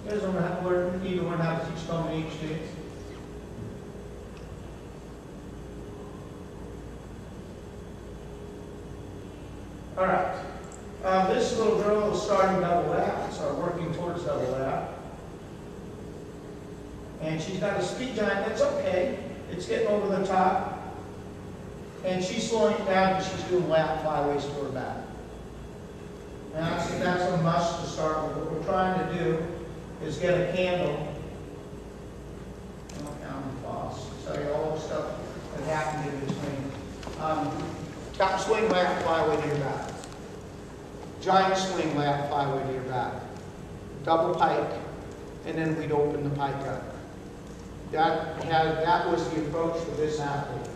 You guys don't have to learn, either one how to teach combinations. All right. This little girl is starting double lap, so working towards double lap. And she's got a speed giant. That's okay. It's getting over the top. And she's slowing it down because she's doing lap flyways to her back. And that's a must to start with. What we're trying to do is get a candle. I'll tell you all the stuff that happened in between. Top swing, lap, flyway to your back. Giant swing, lap, flyway to your back. Double pike, and then we'd open the pike up. That was the approach for this athlete.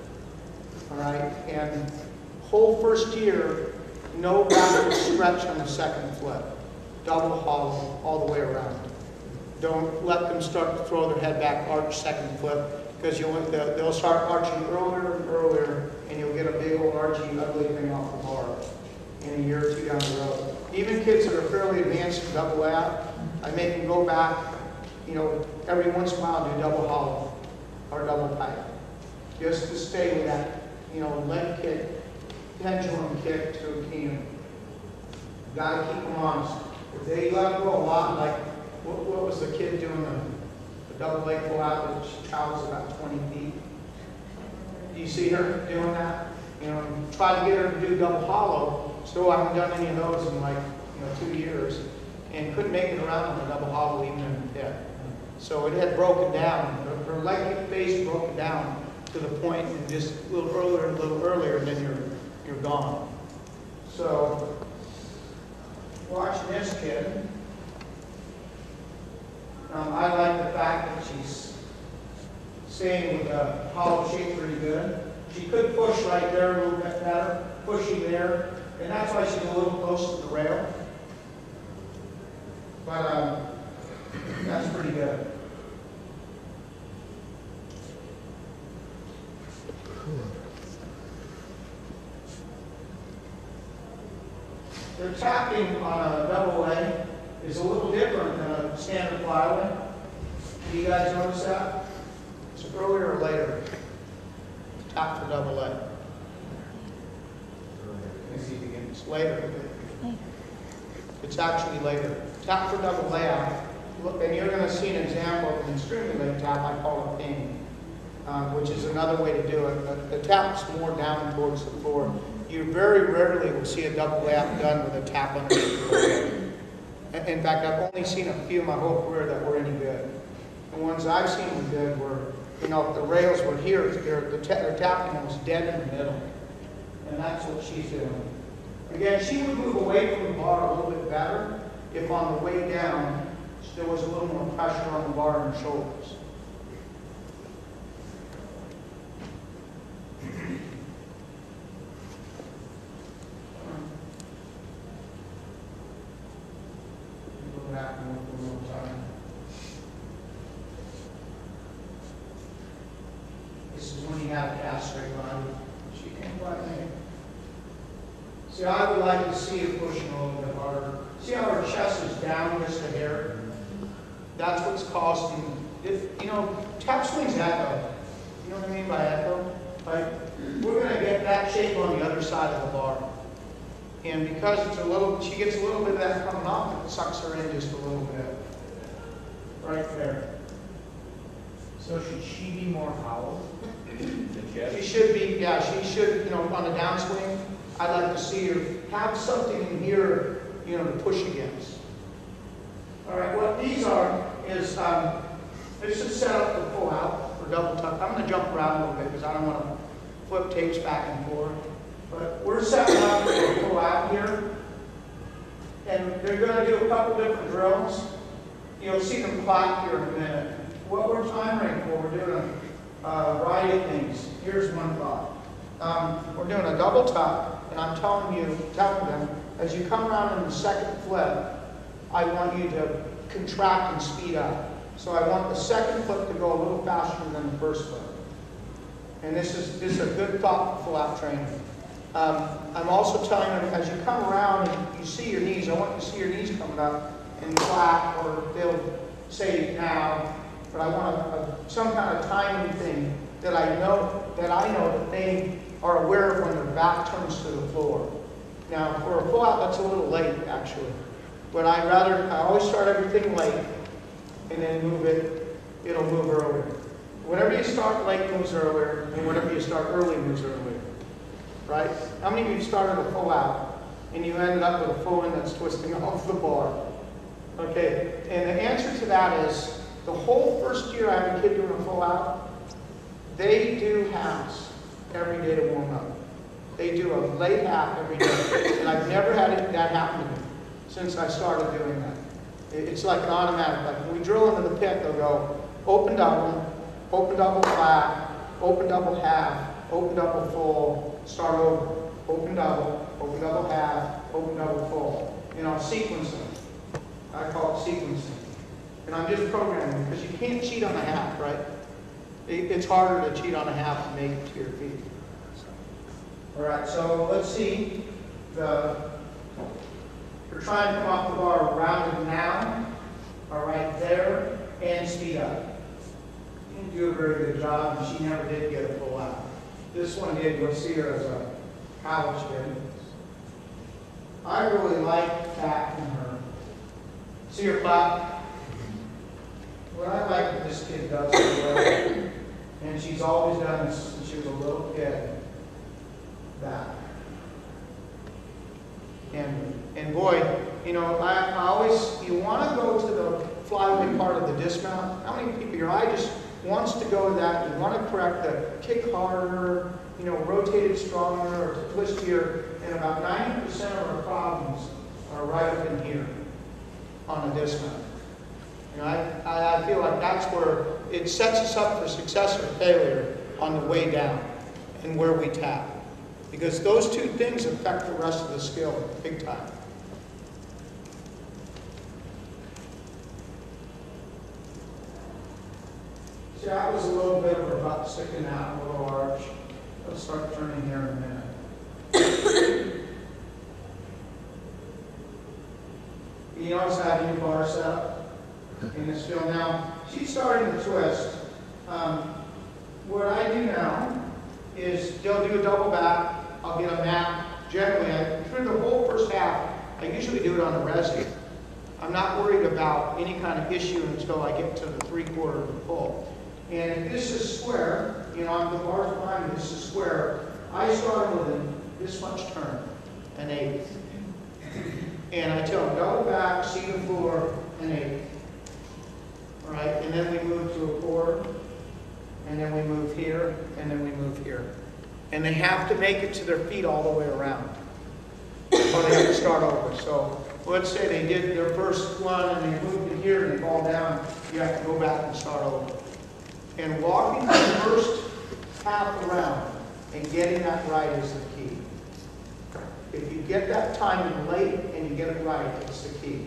All right, and whole first year, no backward stretch on the second flip. Double hollow all the way around. Don't let them start to throw their head back, arch second flip, because they'll start arching earlier and earlier, and you'll get a big old archy, ugly thing off the bar in a year or two down the road. Even kids that are fairly advanced in double lap, I make them go back, every once in a while do double hollow or double pike, just to stay with that, leg kick, pendulum kick to a key. Got to keep them honest. If they let go a lot, like what was the kid doing the double leg pull out that she travels about 20 feet? Do you see her doing that? Try to get her to do double hollow. Still haven't done any of those in 2 years, and couldn't make it around on the double hollow even in the pit. So it had broken down. Her leg kick base broken down to the point, and just a little earlier, and then you're gone. So watching this kid, I like the fact that she's staying with the hollow shape pretty good. She could push right there a little bit better, pushing there, and that's why she's a little close to the rail. But that's pretty good. Their tapping on a double leg is a little different than a standard flyway. Do you guys notice that? It's earlier or later? Tap for double leg. Let me see if you can. It's later. It's actually later. Tap for double layout. Look, and you're going to see an example of an extremely late tap. I call it ping, which is another way to do it. The tap's more down towards the floor. You very rarely will see a double layup done with a tap underneath the floor. In fact, I've only seen a few in my whole career that were any good. The ones I've seen were good were, if the rails were here, their tapping was dead in the middle. And that's what she's doing. Again, she would move away from the bar a little bit better if on the way down there was a little more pressure on the bar and her shoulders. This is when you have a cast straight line. She can't quite make it. See, I would like to see her pushing a little bit harder. See how her chest is down just a hair? That's what's causing, tap swings echo. You know what I mean by echo? Like, we're going to get that shape on the other side of the bar. And because she gets a little bit of that coming off, it sucks her in just a little bit. Right there. So should she be more hollow? She should be, she should, on a downswing, I'd like to see her have something in here, to push against. All right, what these are is, this is set up to pull out for double tuck. I'm going to jump around a little bit because I don't want to flip tapes back and forth. But we're setting up to pull out here. And they're going to do a couple different drills. You'll see them clap here in a minute. What we're timing for, we're doing a variety of things. Here's one thought. We're doing a double tuck, and I'm telling them, as you come around in the second flip, I want you to contract and speed up. So I want the second flip to go a little faster than the first flip. And this is a good thought for full-out training. I'm also telling them, as you come around and you see your knees, I want you to see your knees coming up and clap, or say now, but I want some kind of timing thing that I know that they are aware of when their back turns to the floor. Now, for a pull-out, that's a little late, actually. But I always start everything late, and then it'll move earlier. Whenever you start late moves earlier, and whenever you start early moves earlier. Right? How many of you started a pull-out, and you ended up with a full-in that's twisting off the bar? Okay, and the answer to that is, the whole first year I have a kid doing a pull-out, they do halves every day to warm up. They do a late half every day, and I've never had that happen to me since I started doing that. It's like an automatic. Like when we drill into the pit, they'll go open double flat, open double half, open double full, start over, open double half, open double full. You know, sequencing. I call it sequencing. And I'm just programming because you can't cheat on a half, right? It's harder to cheat on a half and make it to your feet. All right, so let's see. We're trying to come off the bar rounded down, all right, there, and speed up. She didn't do a very good job, and she never did get a pull out. This one did. You'll see her as a college kid. I really like that in her. See her clap? What I like that this kid does so well, and she's always done this since she was a little kid, that. And boy, you know, I always, you want to go to the flyway part of the dismount. How many people, your eye just wants to go to that. You want to correct the kick harder, you know, rotate it stronger, or to twist here. And about 90% of our problems are right up in here on the dismount. You know, I feel like that's where it sets us up for success or failure on the way down and where we tap. Because those two things affect the rest of the skill big time. See, that was a little bit of her butt sticking out, a little arch. Let's start turning here in a minute. You notice I have a new bar set up in this field now. She's starting to twist. What I do now is they'll do a double back. I'll get a mat. Generally, through the whole first half, I usually do it on a Resnick. I'm not worried about any kind of issue until I get to the 3/4 of the pull. And if this is square, you know, on the bars behind me, this is square, I start with this much turn, an 1/8. And I tell them double back, see the floor, an 1/8. All right, and then we move to a 1/4, and then we move here, and then we move here. And they have to make it to their feet all the way around. Or they have to start over. So let's say they did their first one and they moved it here and they fall down, you have to go back and start over. And walking the first half around and getting that right is the key. If you get that timing late and you get it right, it's the key.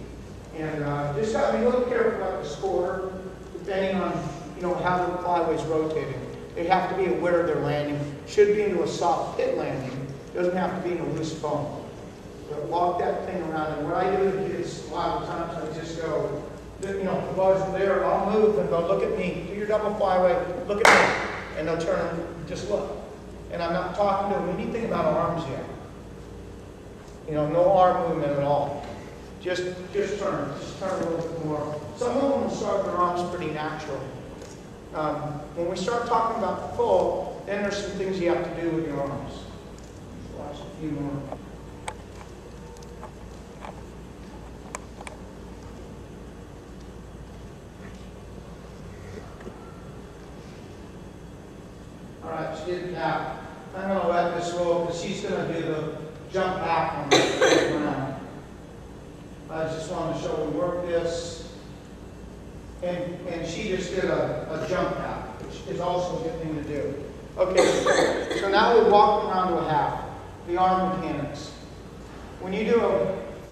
And just got to be a little careful about the score, depending on, you know, how the flyway's rotating. They have to be aware of their landing. Should be into a soft pit landing. Doesn't have to be in a loose foam. But walk that thing around. And what I do with kids a lot of times, I just go, you know, the bars are there, I'll move and go, look at me, do your double flyway, look at me. And they'll turn and just look. And I'm not talking to them anything about arms yet. You know, no arm movement at all. Just turn a little bit more. Some of them will start their arms pretty natural. When we start talking about the full, then there's some things you have to do with your arms. Watch a few more. All right, she did that. I'm going to let this roll because she's going to do the jump back on the ground. I just wanted to show we work this. And she just did a jump back, which is also a good thing to do. Okay, so now we walk around to a half, the arm mechanics. When you do